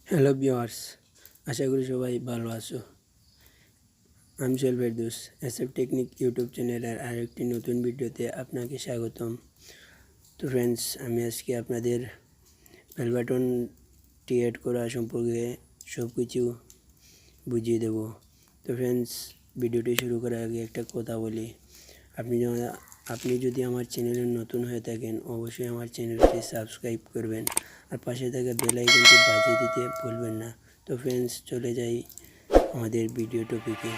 Hello viewers, আশা করি সবাই ভালো আছো। আমি ভেইদোস এসএফ টেকনিক ইউটিউব চ্যানেলের আরেকটি নতুন ভিডিওতে আপনাকে স্বাগতম। তো ফ্রেন্ডস, আমি আজকে আপনাদের বেলবাটনটি অ্যাড করা সম্পর্কে সব কিছু বুঝিয়ে দেব। তো ফ্রেন্ডস, ভিডিওটি শুরু করার আগে একটা কথা বলি, আপনি যদি আমার চ্যানেলে নতুন হয়ে থাকেন অবশ্যই আমার চ্যানেলটি সাবস্ক্রাইব করবেন আর পাশে থাকা বেল আইকনটি বাজিয়ে দিতে ভুলবেন না। তো ফ্রেন্ডস, চলে যাই আমাদের ভিডিও টপিকে।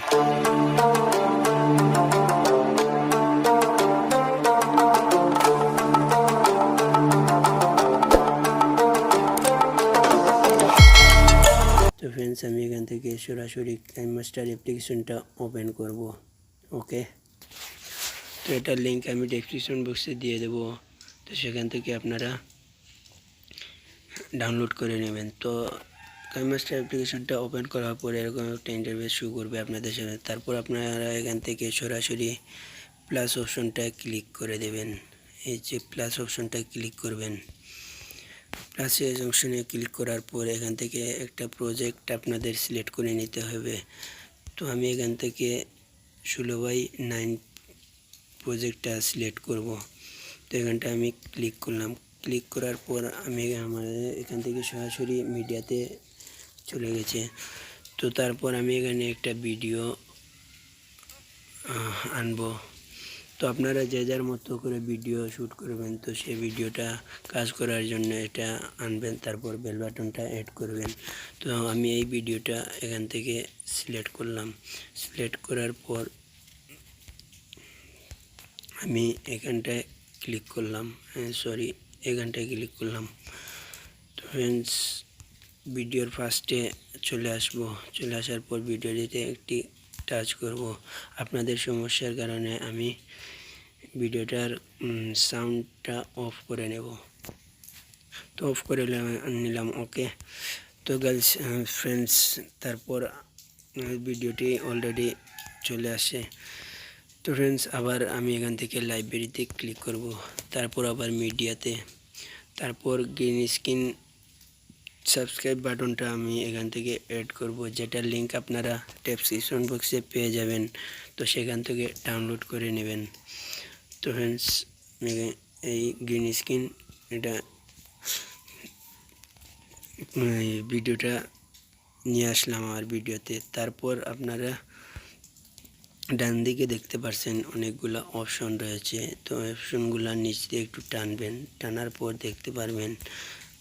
তো ফ্রেন্ডস, আমি এখান থেকে সরাসরি টাইম মাস্টার অ্যাপ্লিকেশনটা ওপেন করব। ওকে, তো এটার লিঙ্ক আমি ডেসক্রিপশন বক্সে দিয়ে দেবো, তো সেখান থেকে আপনারা ডাউনলোড করে নেবেন। তো টাইম মাস্টার অ্যাপ্লিকেশনটা ওপেন করার পরে এরকম একটা ইন্টারফেস শো করবে আপনাদের সামনে। তারপর আপনারা এখান থেকে সরাসরি প্লাস অপশনটা ক্লিক করে দেবেন। এই যে প্লাস অপশনটা ক্লিক করবেন, প্লাস অপশনে ক্লিক করার পর এখান থেকে একটা প্রজেক্ট আপনাদের সিলেক্ট করে নিতে হবে। তো আমি এখান থেকে 16/9 প্রজেক্টটা সিলেক্ট করব। তো এখানটা আমি ক্লিক করলাম। ক্লিক করার পর আমি আমার এখান থেকে সরাসরি মিডিয়াতে চলে গেছে। তো তারপর আমি এখানে একটা ভিডিও আনবো। তো আপনারা যে যার মতো করে ভিডিও শ্যুট করবেন, তো সেই ভিডিওটা কাজ করার জন্য এটা আনবেন, তারপর বেল বাটনটা অ্যাড করবেন। তো আমি এই ভিডিওটা এখান থেকে সিলেক্ট করলাম। সিলেক্ট করার পর আমি এখানটায় ক্লিক করলাম, এখানটায় ক্লিক করলাম। তো ফ্রেন্ডস, ভিডিওর ফার্স্টে চলে আসার পর ভিডিওটিতে একটি টাচ করব। আপনাদের সমস্যার কারণে আমি ভিডিওটার সাউন্ডটা অফ করে নেব। তো অফ করে নিলাম। ওকে, তো গাইস ফ্রেন্ডস, তারপর ভিডিওটি অলরেডি চলে আসে। তো ফ্রেন্ডস, আবার আমি এখান থেকে লাইব্রেরিতে ক্লিক করব, তারপর আবার মিডিয়াতে, তারপর গ্রিন স্ক্রিন সাবস্ক্রাইব বাটনটা আমি এখান থেকে অ্যাড করব, যেটার লিঙ্ক আপনারা ডেসক্রিপশন বক্সে পেয়ে যাবেন। তো সেখান থেকে ডাউনলোড করে নেবেন। তো ফ্রেন্ডস, এই গ্রিন স্ক্রিন এটা ভিডিওটা নিয়ে আসলাম আমার ভিডিওতে। তারপর আপনারা ডান দিকে দেখতে পাচ্ছেন অনেকগুলো অপশন রয়েছে। তো অপশনগুলো নিচ দিয়ে একটু টানবেন, টানার পর দেখতে পারবেন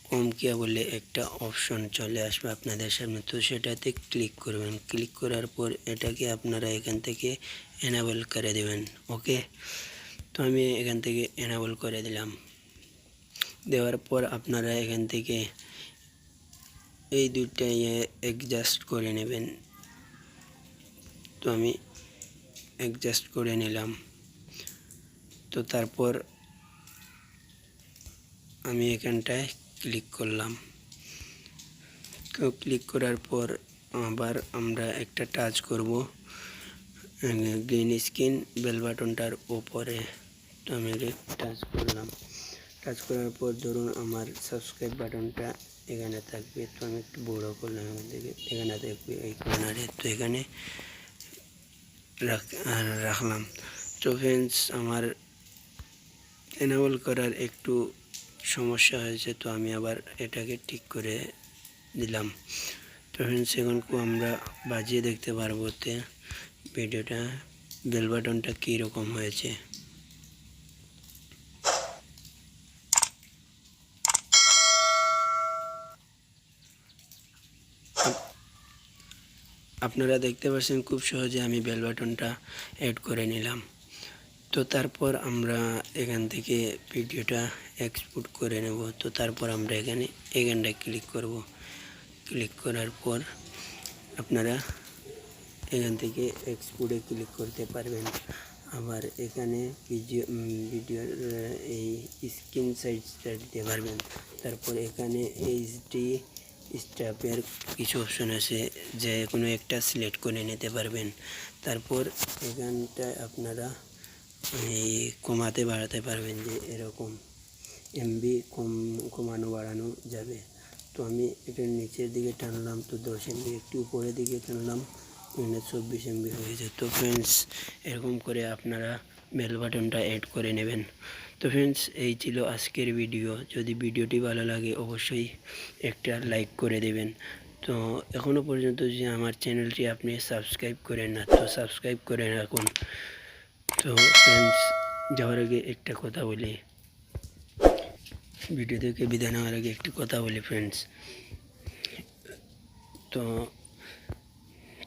কম কিয়া বলে একটা অপশন চলে আসবে আপনাদের সামনে। তো সেটাতে ক্লিক করবেন। ক্লিক করার পর এটাকে আপনারা এখান থেকে এনেবল করে দেবেন। ওকে, তো আমি এখান থেকে এনেবল করে দিলাম। দেওয়ার পর আপনারা এখান থেকে এই দুইটাই অ্যাডজাস্ট করে নেবেন। তো আমি অ্যাডজাস্ট করে নিলাম। তো তারপর আমি এখানটায় ক্লিক করলাম। তো ক্লিক করার পর আবার আমরা একটা টাচ করব গ্রিন স্ক্রিন বেল বাটনটার উপরে। তো আমি টাচ করলাম। টাচ করার পর ধরুন আমার সাবস্ক্রাইব বাটনটা এখানে থাকবে। তো আমি একটু বড় করলাম, এখানে থাকবে এই কর্নারে। তো এখানে রাখলাম। তো ফ্রেন্ডস, আমার এনেবল করার একটু সমস্যা হয়েছে, তো আমি আবার এটাকে ঠিক করে দিলাম। তো ফ্রেন্ডস, এখন আমরা বাজিয়ে দেখতে পারবো ভিডিওটা বেল বাটনটা কীরকম হয়েছে। আপনারা দেখতে পাচ্ছেন খুব সহজে আমি বেল বাটনটা অ্যাড করে নিলাম। তো তারপর আমরা এখান থেকে ভিডিওটা এক্সপোর্ট করে নেব। তো তারপর আমরা এখানটায় ক্লিক করব। ক্লিক করার পর আপনারা এখান থেকে এক্সপোর্টে ক্লিক করতে পারবেন। আবার এখানে ভিডিওর এই স্ক্রিন সাইজটা দিতে পারবেন। তারপর এখানে এইচডি স্ট্যাপের কিছু অপশন আছে, যে কোনো একটা সিলেক্ট করে নিতে পারবেন। তারপর এখানটায় আপনারা এই কমাতে বাড়াতে পারবেন, যে এরকম এমবি কমানো বাড়ানো যাবে। তো আমি এটা নিচের দিকে টানলাম, তো 10 MB, একটু উপরের দিকে টানলাম, এখানে 24 MB হয়ে যায়। তো ফ্রেন্ডস এরকম করে আপনারা বেল বাটনটা অ্যাড করে নেবেন। তো ফ্রেন্ডস এই ছিল আজকের ভিডিও। যদি ভিডিওটি ভালো লাগে অবশ্যই একটা লাইক করে দেবেন। তো এখনও পর্যন্ত যে আমার চ্যানেলটি আপনি সাবস্ক্রাইব করেন না, তো সাবস্ক্রাইব করে রাখুন। তো ফ্রেন্ডস যাওয়ার আগে একটা কথা বলি, ভিডিও থেকে বিদায় নেওয়ার আগে একটি কথা বলি ফ্রেন্ডস। তো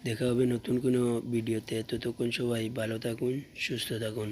দেখা হবে নতুন কোনো ভিডিওতে। ততক্ষণ সবাই ভালো থাকুন, সুস্থ থাকুন।